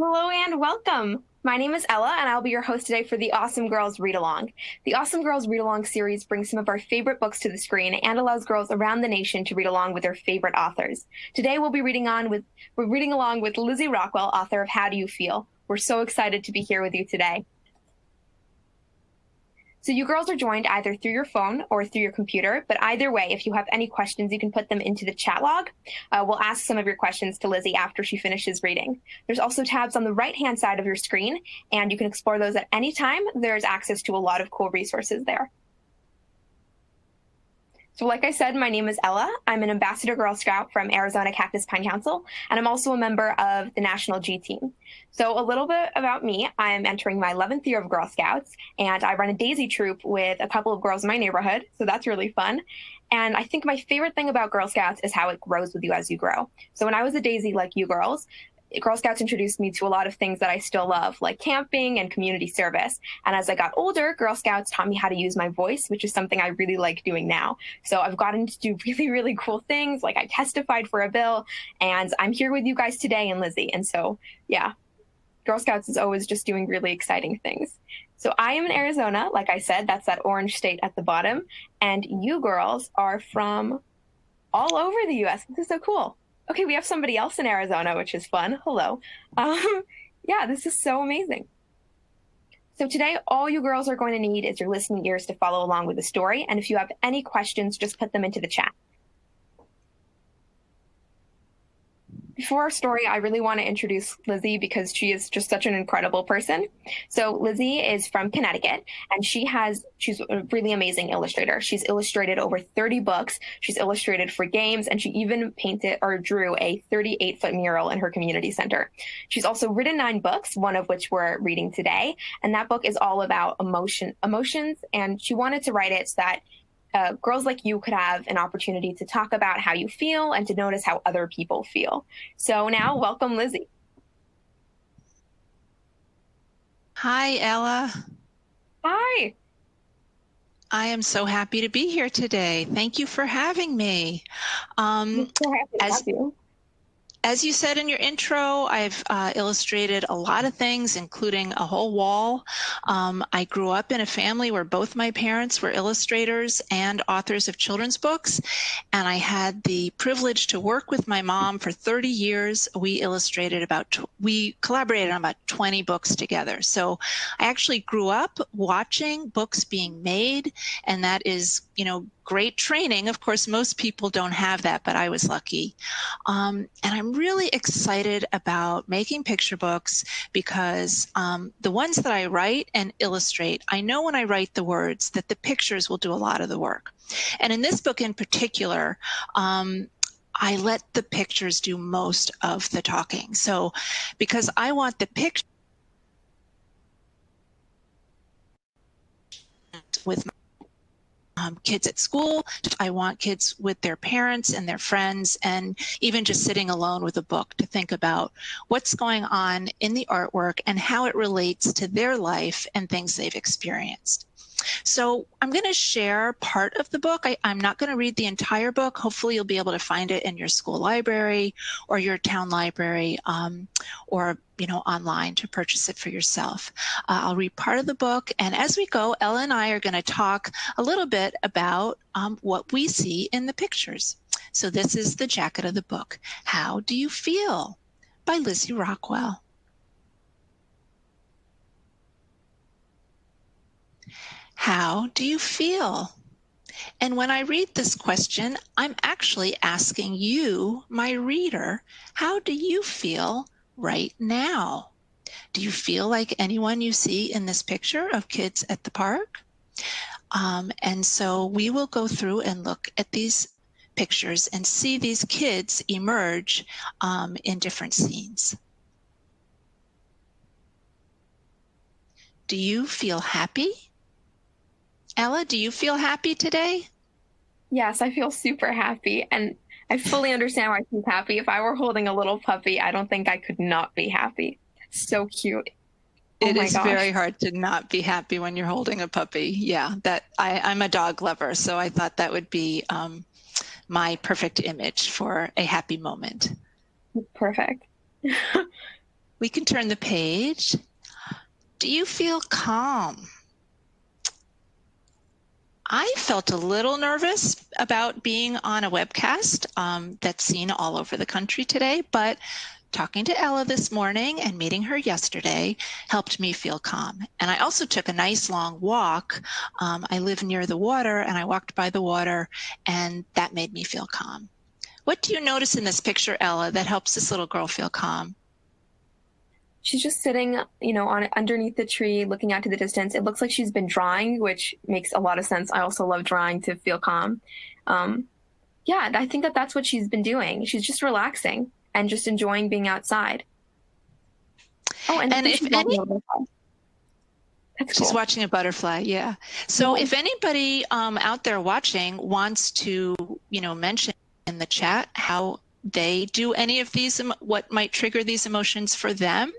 Hello and welcome. My name is Ella, and I'll be your host today for the Awesome Girls Read Along. The Awesome Girls Read Along series brings some of our favorite books to the screen and allows girls around the nation to read along with their favorite authors. Today we're reading along with Lizzie Rockwell, author of How Do You Feel? We're so excited to be here with you today. So you girls are joined either through your phone or through your computer, but either way, if you have any questions, you can put them into the chat log. We'll ask some of your questions to Lizzie after she finishes reading. There's also tabs on the right-hand side of your screen, and you can explore those at any time. There's access to a lot of cool resources there. So like I said, my name is Ella. I'm an Ambassador Girl Scout from Arizona Cactus Pine Council, and I'm also a member of the National G Team. So a little bit about me, I'm entering my 11th year of Girl Scouts, and I run a daisy troop with a couple of girls in my neighborhood, so that's really fun. And I think my favorite thing about Girl Scouts is how it grows with you as you grow. So when I was a daisy like you girls, Girl Scouts introduced me to a lot of things that I still love, like camping and community service. And as I got older, Girl Scouts taught me how to use my voice, which is something I really like doing now. So I've gotten to do really, really cool things, like I testified for a bill, and I'm here with you guys today and Lizzie. And so, yeah, Girl Scouts is always just doing really exciting things. So I am in Arizona, like I said, that's that orange state at the bottom. And you girls are from all over the US. This is so cool. Okay, we have somebody else in Arizona, which is fun. Hello. Yeah, this is so amazing. So today, all you girls are going to need is your listening ears to follow along with the story. And if you have any questions, just put them into the chat. Before our story, I really want to introduce Lizzie because she is just such an incredible person. So Lizzie is from Connecticut, and she's a really amazing illustrator. She's illustrated over 30 books. She's illustrated for games, and she even painted or drew a 38-foot mural in her community center. She's also written 9 books, one of which we're reading today, and that book is all about emotions, and she wanted to write it so that girls like you could have an opportunity to talk about how you feel and to notice how other people feel. So now, welcome, Lizzie. Hi, Ella. Hi. I am so happy to be here today. Thank you for having me. I'm so happy to have you. As you said in your intro, I've illustrated a lot of things, including a whole wall. I grew up in a family where both my parents were illustrators and authors of children's books, and I had the privilege to work with my mom for 30 years. We collaborated on about 20 books together. So I actually grew up watching books being made, and that is, great training. Of course, most people don't have that, but I was lucky. And I'm really excited about making picture books because the ones that I write and illustrate, I know when I write the words that the pictures will do a lot of the work. And in this book in particular, I let the pictures do most of the talking. So because I want the picture with kids at school, I want kids with their parents and their friends, and even just sitting alone with a book to think about what's going on in the artwork and how it relates to their life and things they've experienced. So I'm going to share part of the book. I'm not going to read the entire book. Hopefully you'll be able to find it in your school library or your town library or online to purchase it for yourself. I'll read part of the book, and as we go, Ella and I are going to talk a little bit about what we see in the pictures. So this is the jacket of the book, How Do You Feel? By Lizzie Rockwell. How do you feel? And when I read this question, I'm actually asking you, my reader, how do you feel right now? Do you feel like anyone you see in this picture of kids at the park? And so we will go through and look at these pictures and see these kids emerge in different scenes. Do you feel happy? Ella, do you feel happy today? Yes, I feel super happy, and I fully understand why she's happy. If I were holding a little puppy, I don't think I could not be happy. So cute. It is very hard to not be happy when you're holding a puppy. Yeah, I'm a dog lover, so I thought that would be my perfect image for a happy moment. Perfect. We can turn the page. Do you feel calm? I felt a little nervous about being on a webcast that's seen all over the country today, but talking to Ella this morning and meeting her yesterday helped me feel calm. And I also took a nice long walk. I live near the water, and I walked by the water, and that made me feel calm. What do you notice in this picture, Ella, that helps this little girl feel calm? She's just sitting, on underneath the tree, looking out to the distance. It looks like she's been drawing, which makes a lot of sense. I also love drawing to feel calm. Yeah, I think that's what she's been doing. She's just relaxing and just enjoying being outside. Oh, and if any, she's watching a butterfly. Yeah. So if anybody out there watching wants to, mention in the chat how they do any of these, what might trigger these emotions for them,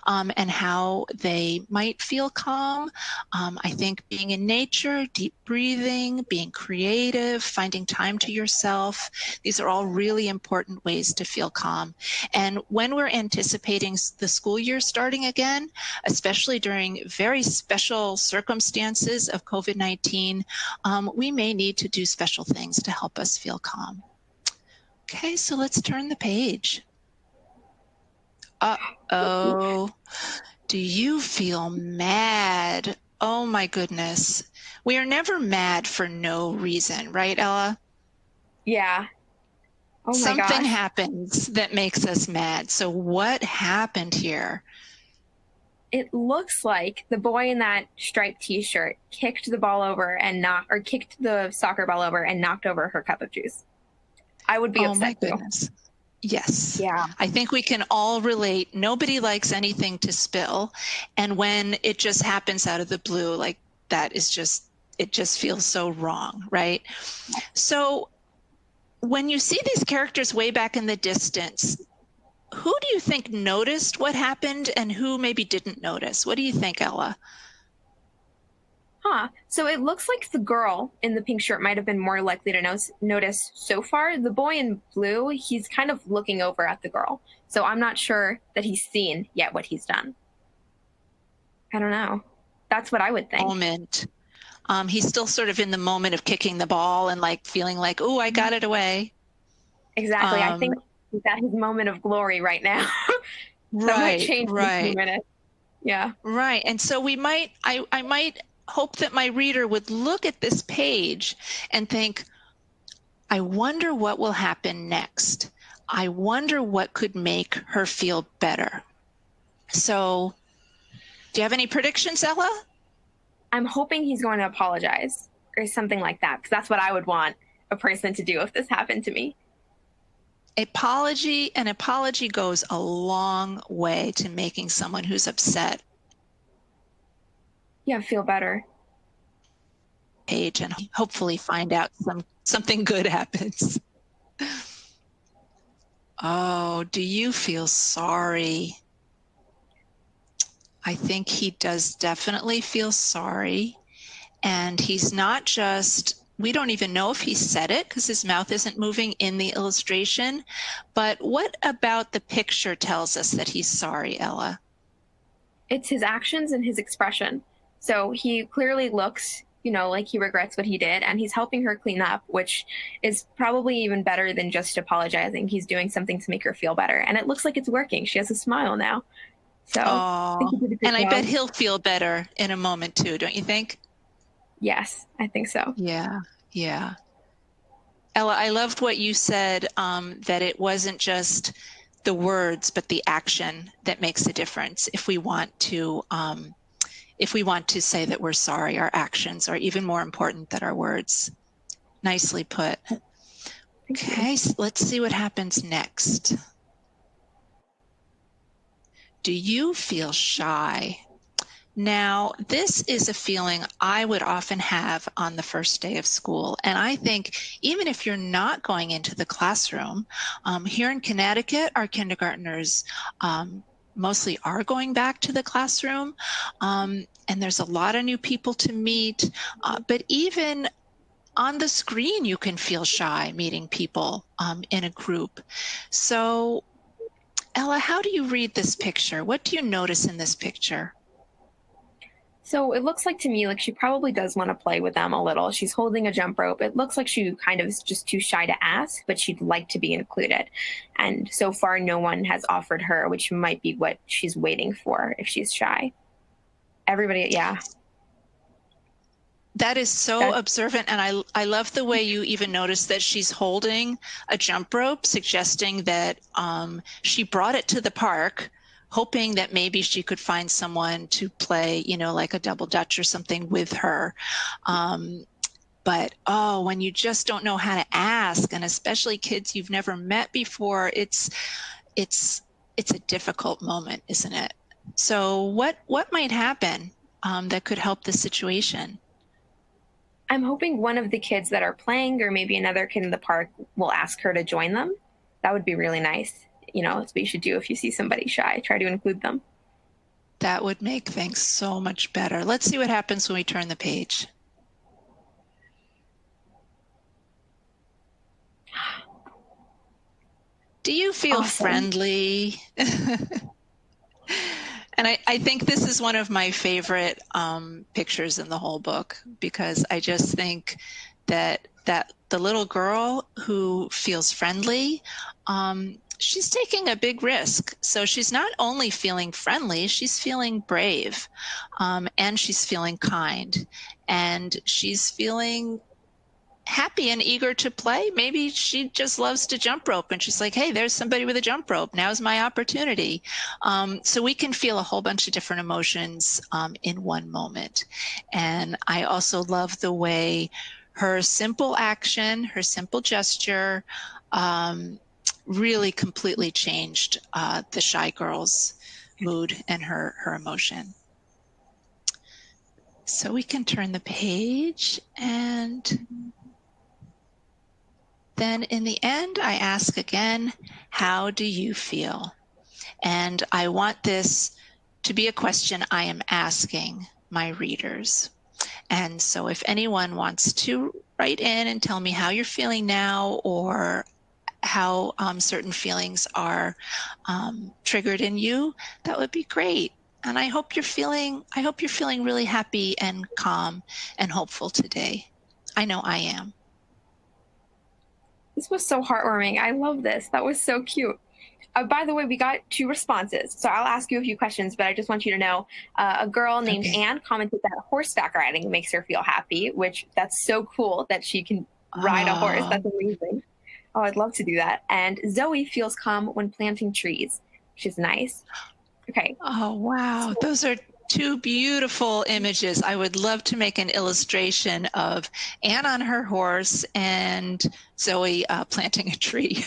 and how they might feel calm. I think being in nature, deep breathing, being creative, finding time to yourself, these are all really important ways to feel calm. And when we're anticipating the school year starting again, especially during very special circumstances of COVID-19, we may need to do special things to help us feel calm. Okay, so let's turn the page. Uh-oh. Do you feel mad? Oh my goodness. We are never mad for no reason, right, Ella? Yeah. Oh my Something gosh. happens that makes us mad. So what happened here? It looks like the boy in that striped t-shirt kicked the ball over and kicked the soccer ball over and knocked over her cup of juice. I would be upset. Oh my goodness. Yes. Yeah. I think we can all relate. Nobody likes anything to spill. And when it just happens out of the blue, like that is just, it just feels so wrong, right? So when you see these characters way back in the distance, who do you think noticed what happened and who maybe didn't notice? What do you think, Ella? So it looks like the girl in the pink shirt might have been more likely to notice so far. The boy in blue, he's kind of looking over at the girl. So I'm not sure that he's seen yet what he's done. I don't know. That's what I would think. Moment. He's still sort of in the moment of kicking the ball and like feeling like, oh, I got it away. Exactly. I think he's at his moment of glory right now. That might change in a few minutes. Yeah. Right. And so I might hope that my reader would look at this page and think, I wonder what will happen next. I wonder what could make her feel better. So do you have any predictions, Ella? I'm hoping he's going to apologize or something like that, because that's what I would want a person to do if this happened to me. An apology goes a long way to making someone who's upset feel better. Page and hopefully find out something good happens. Oh, do you feel sorry? I think he does definitely feel sorry. And he's not just, we don't even know if he said it because his mouth isn't moving in the illustration. But what about the picture tells us that he's sorry, Ella? It's his actions and his expression. So he clearly looks, like he regrets what he did, and he's helping her clean up, which is probably even better than just apologizing. He's doing something to make her feel better. And it looks like it's working. She has a smile now. So I bet he'll feel better in a moment too, don't you think? Yes, I think so. Yeah. Ella, I loved what you said, that it wasn't just the words, but the action that makes a difference. If we want to say that we're sorry, our actions are even more important than our words. Nicely put. Okay, so let's see what happens next. Do you feel shy? Now, this is a feeling I would often have on the first day of school. And I think even if you're not going into the classroom, here in Connecticut, our kindergartners mostly are going back to the classroom. And there's a lot of new people to meet. But even on the screen, you can feel shy meeting people in a group. So Ella, how do you read this picture? What do you notice in this picture? So it looks like to me like she probably does want to play with them a little. She's holding a jump rope. It looks like she kind of is just too shy to ask, but she'd like to be included. And so far, no one has offered her, which might be what she's waiting for if she's shy. Everybody, yeah. That is so observant, and I love the way you even notice that she's holding a jump rope, suggesting that she brought it to the park, hoping that maybe she could find someone to play, you know, like a double dutch or something with her. But oh, when you just don't know how to ask, and especially kids you've never met before, it's a difficult moment, isn't it? So what might happen that could help the situation? I'm hoping one of the kids that are playing, or maybe another kid in the park, will ask her to join them. That would be really nice. You know, that's what you should do if you see somebody shy. Try to include them. That would make things so much better. Let's see what happens when we turn the page. Do you feel friendly? And I think this is one of my favorite pictures in the whole book, because I just think that the little girl who feels friendly, she's taking a big risk. So she's not only feeling friendly, she's feeling brave, and she's feeling kind, and she's feeling happy and eager to play. Maybe she just loves to jump rope and she's like, hey, there's somebody with a jump rope. Now's my opportunity. So we can feel a whole bunch of different emotions in one moment. And I also love the way her simple action, her simple gesture, really completely changed the shy girl's mood and her emotion. So we can turn the page, and then in the end, I ask again, how do you feel? And I want this to be a question I am asking my readers. And so if anyone wants to write in and tell me how you're feeling now, or how certain feelings are triggered in you, that would be great. And I hope you're feeling really happy and calm and hopeful today. I know I am. This was so heartwarming. I love this. That was so cute. By the way, we got 2 responses. So I'll ask you a few questions, but I just want you to know a girl named Anne commented that horseback riding makes her feel happy, which that's so cool that she can ride a horse. That's amazing. Oh, I'd love to do that. And Zoe feels calm when planting trees, which is nice. Okay. Oh, wow. Those are 2 beautiful images. I would love to make an illustration of Anne on her horse and Zoe planting a tree.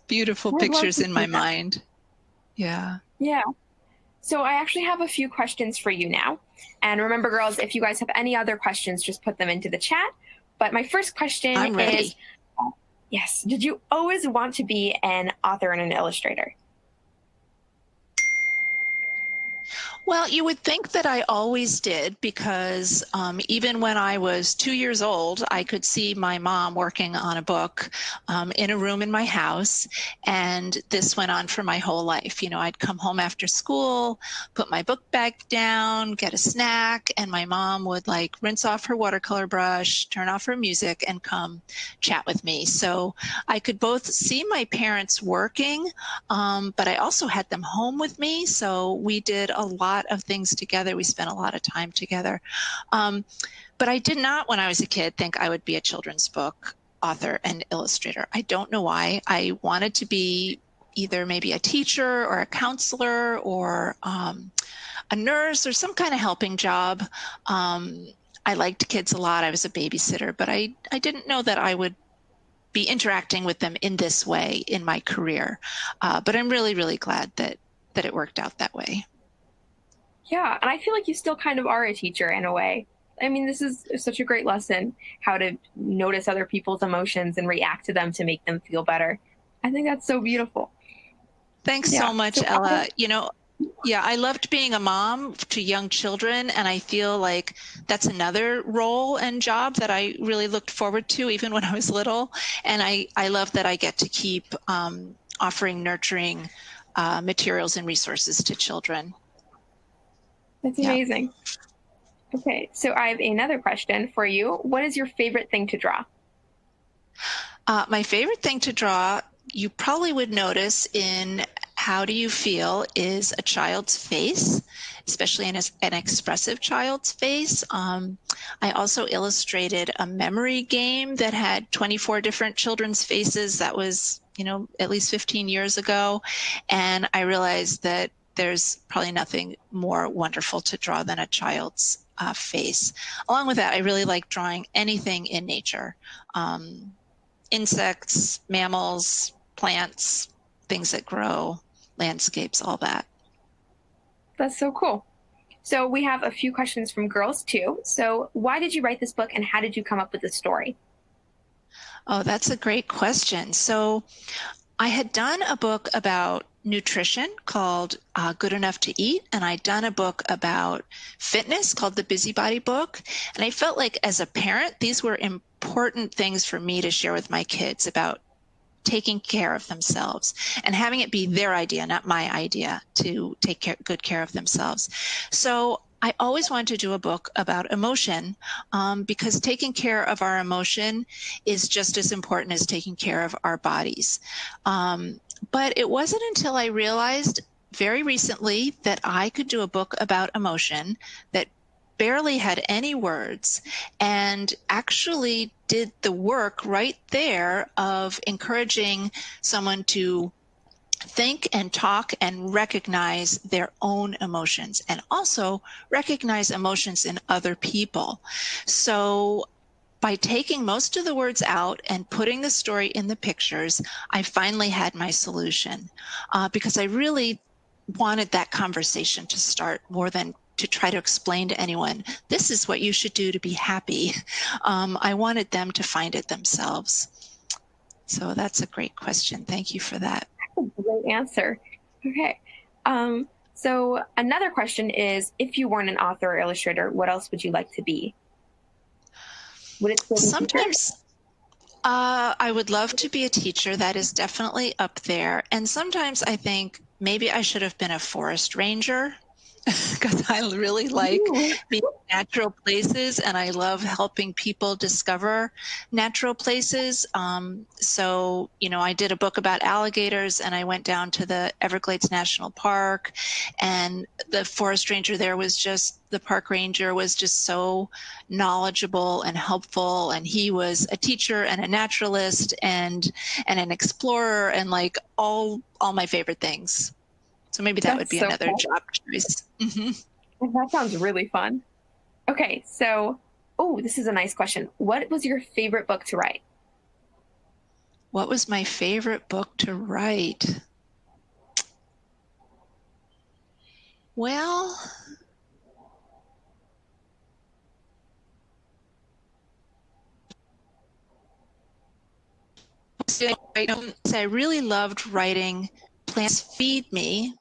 Beautiful pictures in my mind. Yeah. Yeah. So I actually have a few questions for you now. And remember, girls, if you guys have any other questions, just put them into the chat. But my first question is, yes, did you always want to be an author and an illustrator? Well, you would think that I always did, because even when I was 2 years old, I could see my mom working on a book in a room in my house. And this went on for my whole life. You know, I'd come home after school, put my book bag down, get a snack, and my mom would like rinse off her watercolor brush, turn off her music, and come chat with me. So I could both see my parents working, but I also had them home with me. So we did a lot of things together. We spent a lot of time together. But I did not, when I was a kid, think I would be a children's book author and illustrator. I don't know why. I wanted to be either maybe a teacher or a counselor or a nurse or some kind of helping job. I liked kids a lot. I was a babysitter, but I didn't know that I would be interacting with them in this way in my career. But I'm really, really glad that it worked out that way. Yeah, and I feel like you still kind of are a teacher in a way. I mean, this is such a great lesson, how to notice other people's emotions and react to them to make them feel better. I think that's so beautiful. Thanks so much, Ella. You know, yeah, I loved being a mom to young children, and I feel like that's another role and job that I really looked forward to even when I was little. And I love that I get to keep offering nurturing materials and resources to children. That's amazing. Okay, so I have another question for you. What is your favorite thing to draw? My favorite thing to draw, you probably would notice in How Do You Feel, is a child's face, especially an expressive child's face. I also illustrated a memory game that had 24 different children's faces. That was, at least 15 years ago. And I realized that there's probably nothing more wonderful to draw than a child's face. Along with that, I really like drawing anything in nature. Insects, mammals, plants, things that grow, landscapes, all that. That's so cool. So we have a few questions from girls too. So why did you write this book and how did you come up with the story? Oh, that's a great question. So I had done a book about nutrition called Good Enough to Eat, and I'd done a book about fitness called The Busybody Book. And I felt like as a parent, these were important things for me to share with my kids about taking care of themselves and having it be their idea, not my idea, to take good care of themselves. So I always wanted to do a book about emotion because taking care of our emotion is just as important as taking care of our bodies. But it wasn't until I realized very recently that I could do a book about emotion that barely had any words and actually did the work right there of encouraging someone to think and talk and recognize their own emotions and also recognize emotions in other people. So by taking most of the words out and putting the story in the pictures, I finally had my solution because I really wanted that conversation to start more than to try to explain to anyone, this is what you should do to be happy. I wanted them to find it themselves. So that's a great question. Thank you for that. Great answer. Okay. So another question is, if you weren't an author or illustrator, what else would you like to be? Would it still be sometimes I would love to be a teacher. That is definitely up there. And sometimes I think maybe I should have been a forest ranger because I really like being in natural places and I love helping people discover natural places. So, I did a book about alligators and I went down to the Everglades National Park, and the forest ranger there the park ranger was just so knowledgeable and helpful. And he was a teacher and a naturalist and an explorer and like all my favorite things. So maybe that would be another job choice. Mm-hmm. That sounds really fun. Okay, so, this is a nice question. What was your favorite book to write? What was my favorite book to write? Well, I really loved writing Plants Feed Me.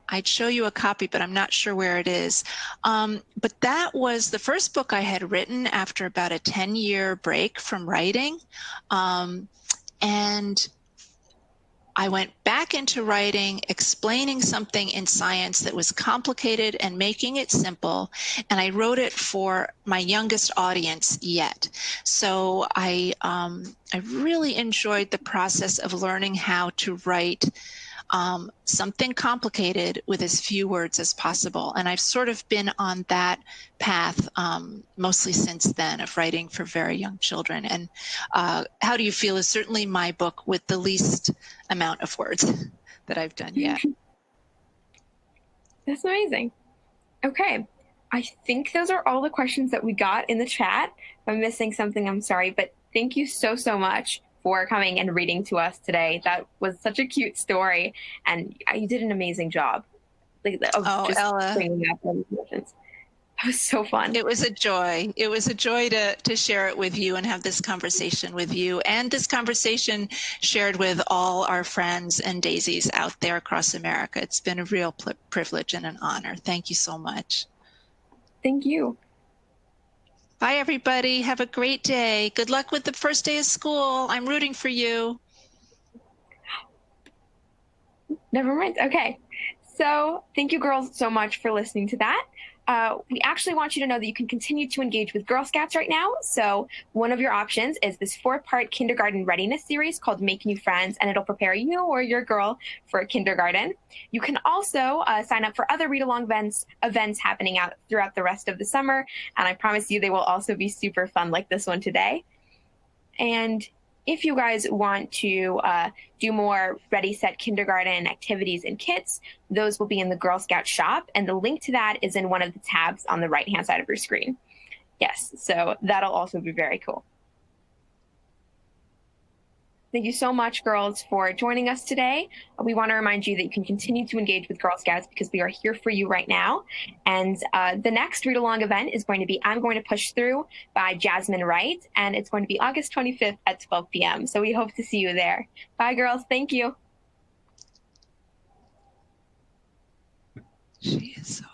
I'd show you a copy, but I'm not sure where it is. But that was the first book I had written after about a 10-year break from writing. And I went back into writing, explaining something in science that was complicated and making it simple. And I wrote it for my youngest audience yet. So I really enjoyed the process of learning how to write something complicated with as few words as possible. And I've sort of been on that path mostly since then of writing for very young children. And How Do You Feel is certainly my book with the least amount of words that I've done yet. That's amazing. Okay. I think those are all the questions that we got in the chat. If I'm missing something, I'm sorry, but thank you so, so much for coming and reading to us today. That was such a cute story, and you did an amazing job. Ella. Bringing up emotions. That was so fun. It was a joy. It was a joy to share it with you and have this conversation with you, and this conversation shared with all our friends and daisies out there across America. It's been a real privilege and an honor. Thank you so much. Thank you. Bye, everybody. Have a great day. Good luck with the first day of school. I'm rooting for you. Never mind. Okay. So thank you, girls, so much for listening to that. We actually want you to know that you can continue to engage with Girl Scouts right now. So one of your options is this 4-part kindergarten readiness series called Make New Friends, and it'll prepare you or your girl for kindergarten. You can also sign up for other read-along events happening out throughout the rest of the summer, and I promise you they will also be super fun like this one today. And if you guys want to do more Ready, Set Kindergarten activities and kits, those will be in the Girl Scout shop, and the link to that is in one of the tabs on the right-hand side of your screen. Yes, so that'll also be very cool. Thank you so much, girls, for joining us today. We want to remind you that you can continue to engage with Girl Scouts because we are here for you right now. And the next read-along event is going to be I'm Going to Push Through by Jasmine Wright, and it's going to be August 25th at 12 p.m. So we hope to see you there. Bye, girls. Thank you. She is so